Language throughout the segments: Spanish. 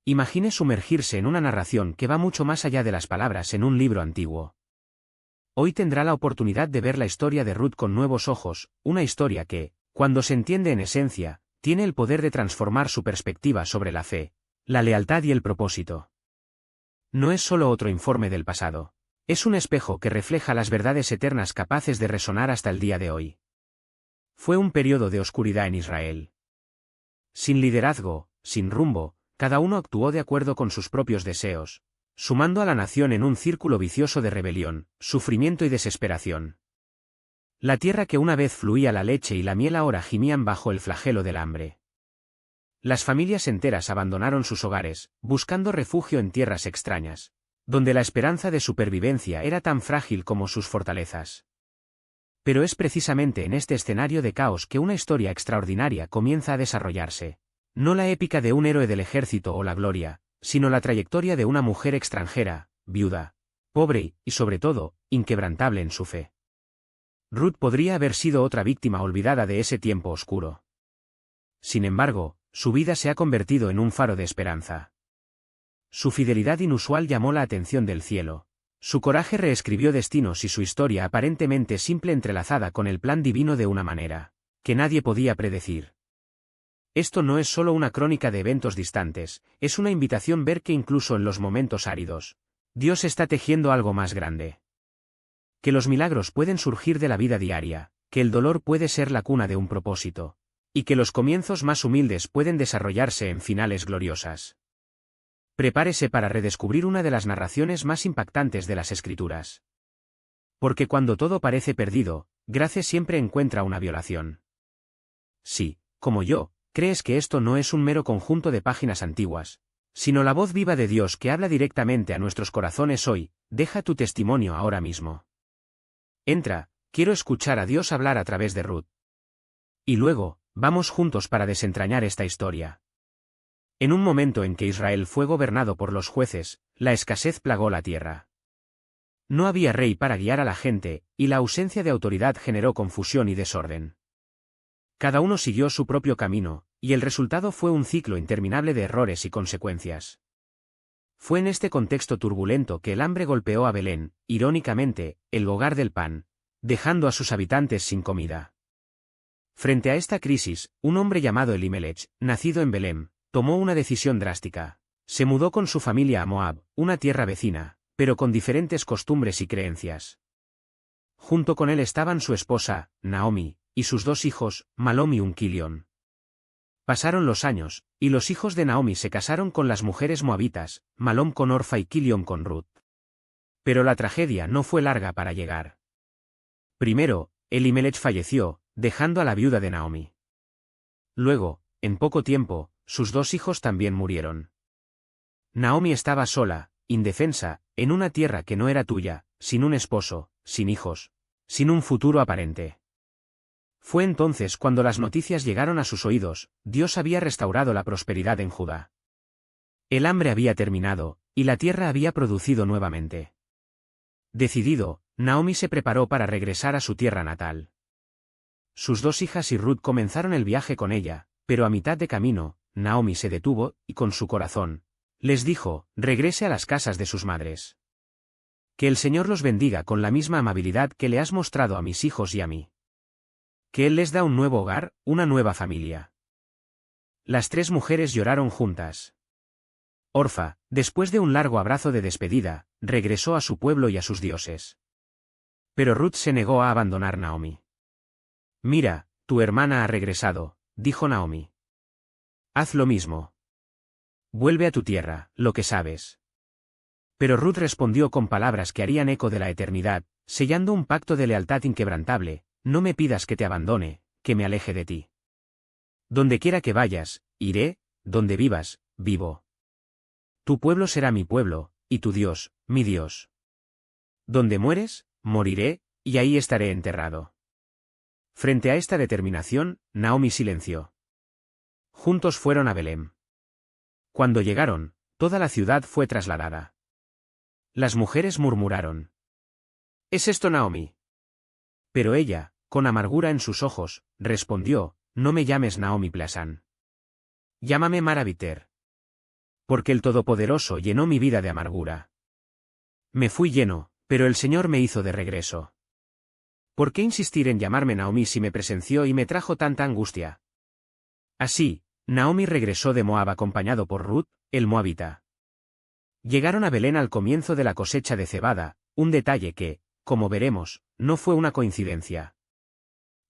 Imagine sumergirse en una narración que va mucho más allá de las palabras en un libro antiguo. Hoy tendrá la oportunidad de ver la historia de Ruth con nuevos ojos, una historia que, cuando se entiende en esencia, tiene el poder de transformar su perspectiva sobre la fe, la lealtad y el propósito. No es solo otro informe del pasado. Es un espejo que refleja las verdades eternas capaces de resonar hasta el día de hoy. Fue un periodo de oscuridad en Israel. Sin liderazgo, sin rumbo, cada uno actuó de acuerdo con sus propios deseos, sumando a la nación en un círculo vicioso de rebelión, sufrimiento y desesperación. La tierra que una vez fluía la leche y la miel ahora gimían bajo el flagelo del hambre. Las familias enteras abandonaron sus hogares, buscando refugio en tierras extrañas, donde la esperanza de supervivencia era tan frágil como sus fortalezas. Pero es precisamente en este escenario de caos que una historia extraordinaria comienza a desarrollarse. No la épica de un héroe del ejército o la gloria, sino la trayectoria de una mujer extranjera, viuda, pobre y, sobre todo, inquebrantable en su fe. Ruth podría haber sido otra víctima olvidada de ese tiempo oscuro. Sin embargo, su vida se ha convertido en un faro de esperanza. Su fidelidad inusual llamó la atención del cielo. Su coraje reescribió destinos y su historia aparentemente simple entrelazada con el plan divino de una manera que nadie podía predecir. Esto no es solo una crónica de eventos distantes, es una invitación a ver que incluso en los momentos áridos, Dios está tejiendo algo más grande. Que los milagros pueden surgir de la vida diaria, que el dolor puede ser la cuna de un propósito, y que los comienzos más humildes pueden desarrollarse en finales gloriosas. Prepárese para redescubrir una de las narraciones más impactantes de las Escrituras. Porque cuando todo parece perdido, gracia siempre encuentra una violación. Sí, como yo, crees que esto no es un mero conjunto de páginas antiguas, sino la voz viva de Dios que habla directamente a nuestros corazones hoy. Deja tu testimonio ahora mismo. Entra, quiero escuchar a Dios hablar a través de Ruth. Y luego, vamos juntos para desentrañar esta historia. En un momento en que Israel fue gobernado por los jueces, la escasez plagó la tierra. No había rey para guiar a la gente, y la ausencia de autoridad generó confusión y desorden. Cada uno siguió su propio camino, y el resultado fue un ciclo interminable de errores y consecuencias. Fue en este contexto turbulento que el hambre golpeó a Belén, irónicamente, el hogar del pan, dejando a sus habitantes sin comida. Frente a esta crisis, un hombre llamado Elimelech, nacido en Belén, tomó una decisión drástica. Se mudó con su familia a Moab, una tierra vecina, pero con diferentes costumbres y creencias. Junto con él estaban su esposa, Naomi, y sus dos hijos, Malom y Unquilion. Pasaron los años, y los hijos de Naomi se casaron con las mujeres moabitas, Malom con Orfa y Quilion con Ruth. Pero la tragedia no fue larga para llegar. Primero, Elimelech falleció, dejando a la viuda de Naomi. Luego, en poco tiempo, sus dos hijos también murieron. Naomi estaba sola, indefensa, en una tierra que no era tuya, sin un esposo, sin hijos, sin un futuro aparente. Fue entonces cuando las noticias llegaron a sus oídos. Dios había restaurado la prosperidad en Judá. El hambre había terminado, y la tierra había producido nuevamente. Decidido, Naomi se preparó para regresar a su tierra natal. Sus dos hijas y Ruth comenzaron el viaje con ella, pero a mitad de camino, Naomi se detuvo, y con su corazón, les dijo, regrese a las casas de sus madres. Que el Señor los bendiga con la misma amabilidad que le has mostrado a mis hijos y a mí. Que Él les da un nuevo hogar, una nueva familia. Las tres mujeres lloraron juntas. Orfa, después de un largo abrazo de despedida, regresó a su pueblo y a sus dioses. Pero Ruth se negó a abandonar a Naomi. Mira, tu hermana ha regresado, dijo Naomi. Haz lo mismo. Vuelve a tu tierra, lo que sabes. Pero Ruth respondió con palabras que harían eco de la eternidad, sellando un pacto de lealtad inquebrantable. No me pidas que te abandone, que me aleje de ti. Donde quiera que vayas, iré, donde vivas, vivo. Tu pueblo será mi pueblo, y tu Dios, mi Dios. Donde mueres, moriré, y ahí estaré enterrado. Frente a esta determinación, Naomi silenció. Juntos fueron a Belén. Cuando llegaron, toda la ciudad fue trasladada. Las mujeres murmuraron. ¿Es esto Naomi? Pero ella, con amargura en sus ojos, respondió, no me llames Naomi Plasán. Llámame Mara Viter. Porque el Todopoderoso llenó mi vida de amargura. Me fui lleno, pero el Señor me hizo de regreso. ¿Por qué insistir en llamarme Naomi si me presenció y me trajo tanta angustia? Así, Naomi regresó de Moab acompañado por Ruth, el moabita. Llegaron a Belén al comienzo de la cosecha de cebada, un detalle que, como veremos, no fue una coincidencia.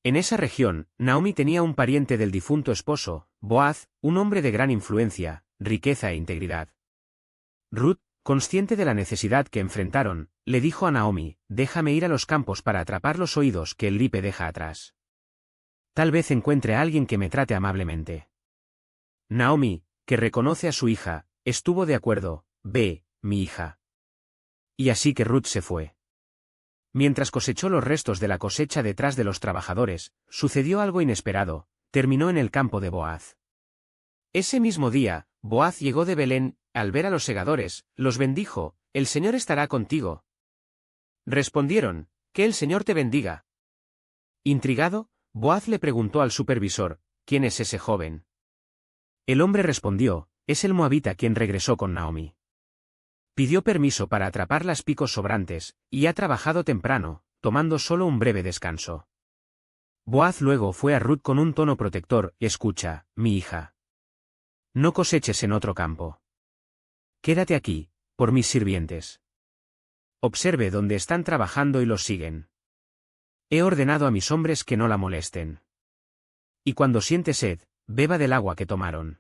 En esa región, Naomi tenía un pariente del difunto esposo, Boaz, un hombre de gran influencia, riqueza e integridad. Ruth, consciente de la necesidad que enfrentaron, le dijo a Naomi: déjame ir a los campos para atrapar los oídos que el lipe deja atrás. Tal vez encuentre a alguien que me trate amablemente. Naomi, que reconoce a su hija, estuvo de acuerdo: ve, mi hija. Y así que Ruth se fue. Mientras cosechó los restos de la cosecha detrás de los trabajadores, sucedió algo inesperado: terminó en el campo de Boaz. Ese mismo día, Boaz llegó de Belén. Al ver a los segadores, los bendijo: «El Señor estará contigo». Respondieron: «Que el Señor te bendiga». Intrigado, Boaz le preguntó al supervisor: «¿Quién es ese joven?». El hombre respondió: «Es el moabita quien regresó con Naomi. Pidió permiso para atrapar las picos sobrantes, y ha trabajado temprano, tomando solo un breve descanso». Boaz luego fue a Ruth con un tono protector: «Escucha, mi hija. No coseches en otro campo. Quédate aquí, por mis sirvientes. Observe dónde están trabajando y los siguen. He ordenado a mis hombres que no la molesten. Y cuando siente sed, beba del agua que tomaron».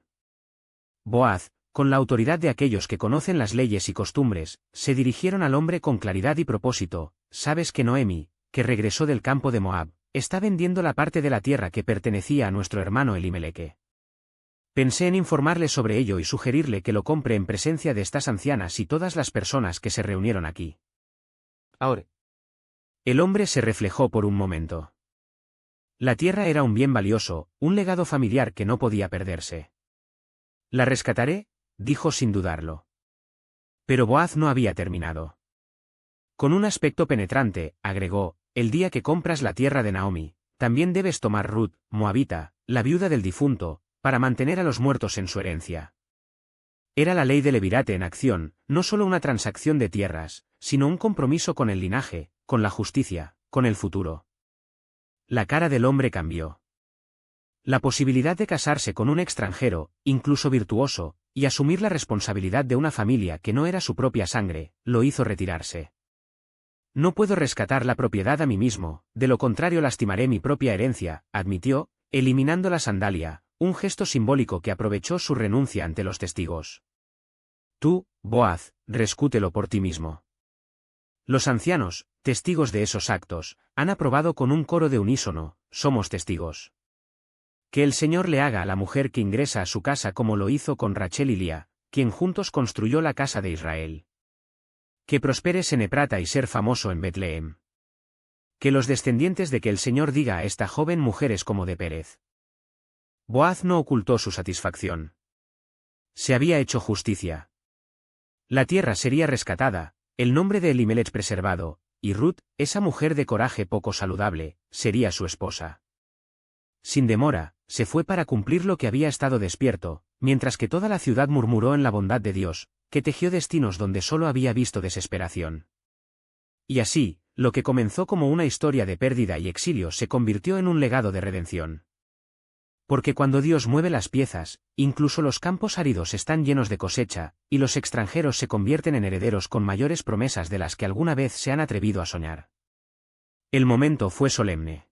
Boaz, con la autoridad de aquellos que conocen las leyes y costumbres, se dirigieron al hombre con claridad y propósito: «Sabes que Noemi, que regresó del campo de Moab, está vendiendo la parte de la tierra que pertenecía a nuestro hermano Elimeleque. Pensé en informarle sobre ello y sugerirle que lo compre en presencia de estas ancianas y todas las personas que se reunieron aquí». Ahora, el hombre se reflejó por un momento. La tierra era un bien valioso, un legado familiar que no podía perderse. «La rescataré», dijo sin dudarlo. Pero Boaz no había terminado. Con un aspecto penetrante, agregó: «El día que compras la tierra de Naomi, también debes tomar Ruth, moabita, la viuda del difunto, para mantener a los muertos en su herencia». Era la ley de Levirate en acción, no solo una transacción de tierras, sino un compromiso con el linaje, con la justicia, con el futuro. La cara del hombre cambió. La posibilidad de casarse con un extranjero, incluso virtuoso, y asumir la responsabilidad de una familia que no era su propia sangre, lo hizo retirarse. «No puedo rescatar la propiedad a mí mismo, de lo contrario lastimaré mi propia herencia», admitió, eliminando la sandalia, un gesto simbólico que aprovechó su renuncia ante los testigos. «Tú, Boaz, rescútelo por ti mismo». Los ancianos, testigos de esos actos, han aprobado con un coro de unísono: «Somos testigos». Que el Señor le haga a la mujer que ingresa a su casa como lo hizo con Rachel y Lía, quien juntos construyó la casa de Israel. Que prosperes en Efrata y ser famoso en Betlehem. Que los descendientes de que el Señor diga a esta joven mujeres como de Pérez. Boaz no ocultó su satisfacción. Se había hecho justicia. La tierra sería rescatada, el nombre de Elimelech preservado, y Ruth, esa mujer de coraje poco saludable, sería su esposa. Sin demora, se fue para cumplir lo que había estado despierto, mientras que toda la ciudad murmuró en la bondad de Dios, que tejió destinos donde solo había visto desesperación. Y así, lo que comenzó como una historia de pérdida y exilio se convirtió en un legado de redención. Porque cuando Dios mueve las piezas, incluso los campos áridos están llenos de cosecha, y los extranjeros se convierten en herederos con mayores promesas de las que alguna vez se han atrevido a soñar. El momento fue solemne.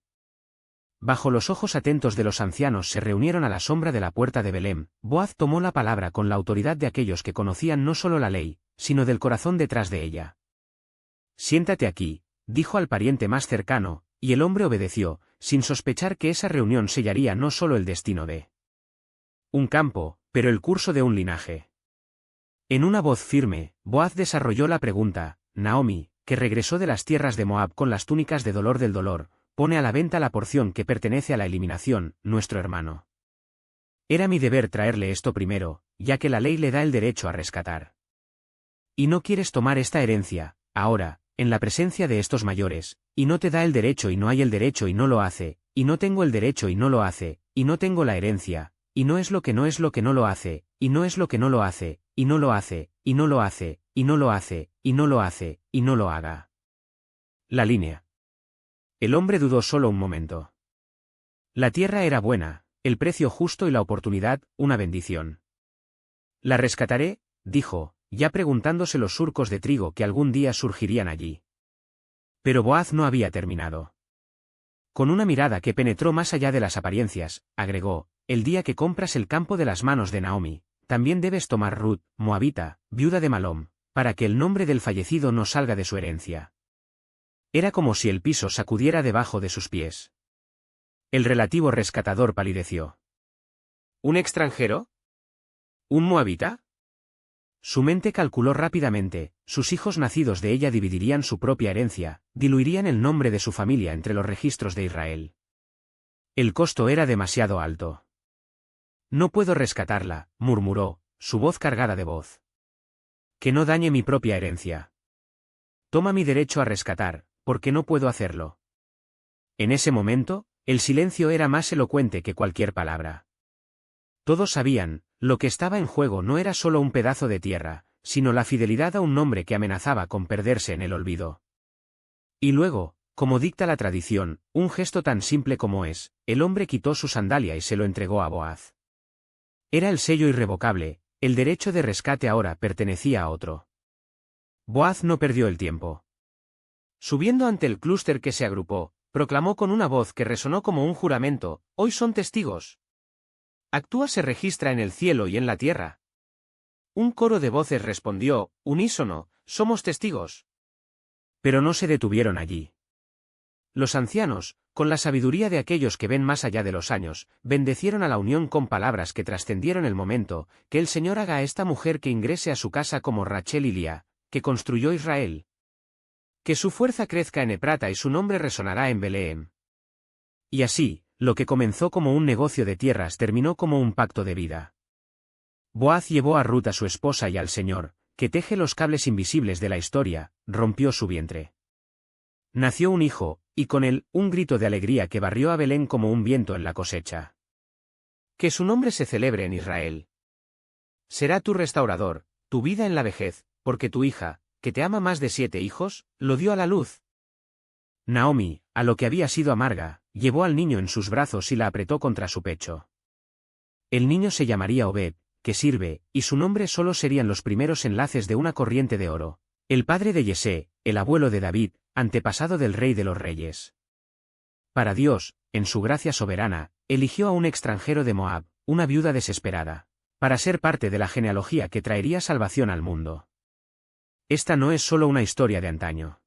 Bajo los ojos atentos de los ancianos se reunieron a la sombra de la puerta de Belén. Boaz tomó la palabra con la autoridad de aquellos que conocían no solo la ley, sino del corazón detrás de ella. «Siéntate aquí», dijo al pariente más cercano, y el hombre obedeció, sin sospechar que esa reunión sellaría no solo el destino de un campo, pero el curso de un linaje. En una voz firme, Boaz desarrolló la pregunta: «Naomi, que regresó de las tierras de Moab con las túnicas de dolor del dolor, pone a la venta la porción que pertenece a la eliminación, nuestro hermano. Era mi deber traerle esto primero, ya que la ley le da el derecho a rescatar. Y no quieres tomar esta herencia, ahora, en la presencia de estos mayores, y no te da el derecho y no hay el derecho y no lo hace, y no tengo el derecho y no lo hace, y no tengo la herencia, y no es lo que no es lo que no lo hace, y no es lo que no lo hace, y no lo hace, y no lo hace, y no lo hace, y no lo hace, y no lo haga. La línea. El hombre dudó solo un momento. La tierra era buena, el precio justo y la oportunidad, una bendición. La rescataré, dijo, ya preguntándose los surcos de trigo que algún día surgirían allí. Pero Boaz no había terminado. Con una mirada que penetró más allá de las apariencias, agregó, el día que compras el campo de las manos de Naomi, también debes tomar Ruth, moabita, viuda de Malom, para que el nombre del fallecido no salga de su herencia. Era como si el piso sacudiera debajo de sus pies. El relativo rescatador palideció. ¿Un extranjero? ¿Un moabita? Su mente calculó rápidamente, sus hijos nacidos de ella dividirían su propia herencia, diluirían el nombre de su familia entre los registros de Israel. El costo era demasiado alto. No puedo rescatarla, murmuró, su voz cargada de voz. Que no dañe mi propia herencia. Toma mi derecho a rescatar, porque no puedo hacerlo. En ese momento, el silencio era más elocuente que cualquier palabra. Todos sabían, lo que estaba en juego no era solo un pedazo de tierra, sino la fidelidad a un nombre que amenazaba con perderse en el olvido. Y luego, como dicta la tradición, un gesto tan simple como es, el hombre quitó su sandalia y se lo entregó a Boaz. Era el sello irrevocable, el derecho de rescate ahora pertenecía a otro. Boaz no perdió el tiempo. Subiendo ante el clúster que se agrupó, proclamó con una voz que resonó como un juramento, hoy son testigos. Actúa se registra en el cielo y en la tierra. Un coro de voces respondió, unísono, somos testigos. Pero no se detuvieron allí. Los ancianos, con la sabiduría de aquellos que ven más allá de los años, bendecieron a la unión con palabras que trascendieron el momento, que el Señor haga a esta mujer que ingrese a su casa como Rachel y Lía, que construyó Israel. Que su fuerza crezca en Efrata y su nombre resonará en Belém. Y así, lo que comenzó como un negocio de tierras terminó como un pacto de vida. Boaz llevó a Ruth a su esposa y al Señor, que teje los cables invisibles de la historia, rompió su vientre. Nació un hijo, y con él, un grito de alegría que barrió a Belén como un viento en la cosecha. Que su nombre se celebre en Israel. Será tu restaurador, tu vida en la vejez, porque tu hija, que te ama más de 7 hijos, lo dio a la luz. Naomi, a lo que había sido amarga, llevó al niño en sus brazos y la apretó contra su pecho. El niño se llamaría Obed, que sirve, y su nombre solo serían los primeros enlaces de una corriente de oro. El padre de Yesé, el abuelo de David, antepasado del rey de los reyes. Para Dios, en su gracia soberana, eligió a un extranjero de Moab, una viuda desesperada, para ser parte de la genealogía que traería salvación al mundo. Esta no es solo una historia de antaño.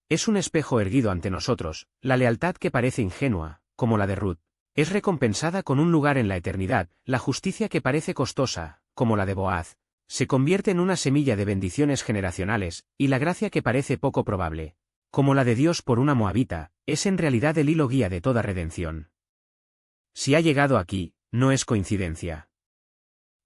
Es un espejo erguido ante nosotros, la lealtad que parece ingenua, como la de Ruth, es recompensada con un lugar en la eternidad, la justicia que parece costosa, como la de Boaz, se convierte en una semilla de bendiciones generacionales, y la gracia que parece poco probable, como la de Dios por una moabita, es en realidad el hilo guía de toda redención. Si ha llegado aquí, no es coincidencia.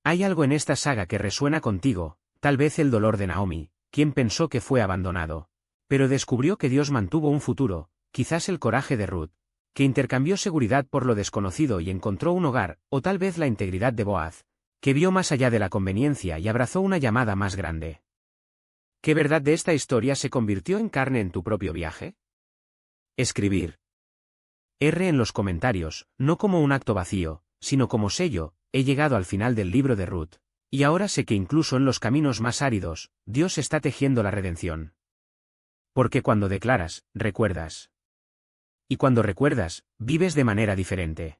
Hay algo en esta saga que resuena contigo, tal vez el dolor de Naomi, quien pensó que fue abandonado, pero descubrió que Dios mantuvo un futuro, quizás el coraje de Ruth, que intercambió seguridad por lo desconocido y encontró un hogar, o tal vez la integridad de Boaz, que vio más allá de la conveniencia y abrazó una llamada más grande. ¿Qué verdad de esta historia se convirtió en carne en tu propio viaje? Escribir. R en los comentarios, no como un acto vacío, sino como sello, he llegado al final del libro de Ruth, y ahora sé que incluso en los caminos más áridos, Dios está tejiendo la redención. Porque cuando declaras, recuerdas. Y cuando recuerdas, vives de manera diferente.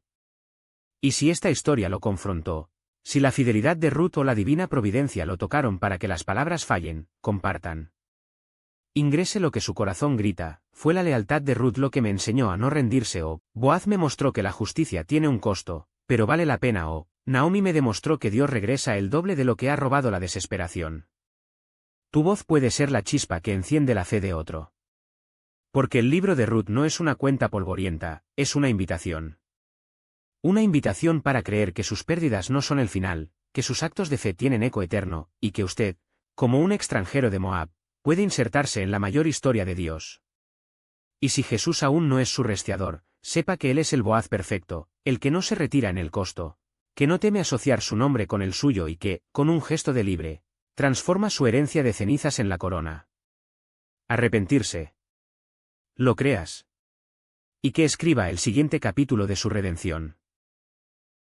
Y si esta historia lo confrontó, si la fidelidad de Ruth o la divina providencia lo tocaron para que las palabras fallen, compartan. Ingrese lo que su corazón grita, fue la lealtad de Ruth lo que me enseñó a no rendirse o, Boaz me mostró que la justicia tiene un costo, pero vale la pena o, Naomi me demostró que Dios regresa el doble de lo que ha robado la desesperación. Tu voz puede ser la chispa que enciende la fe de otro. Porque el libro de Ruth no es una cuenta polvorienta, es una invitación. Una invitación para creer que sus pérdidas no son el final, que sus actos de fe tienen eco eterno, y que usted, como un extranjero de Moab, puede insertarse en la mayor historia de Dios. Y si Jesús aún no es su restaurador, sepa que Él es el Boaz perfecto, el que no se retira en el costo, que no teme asociar su nombre con el suyo y que, con un gesto de libre, transforma su herencia de cenizas en la corona. Arrepentirse. ¿Lo creas? Y que escriba el siguiente capítulo de su redención.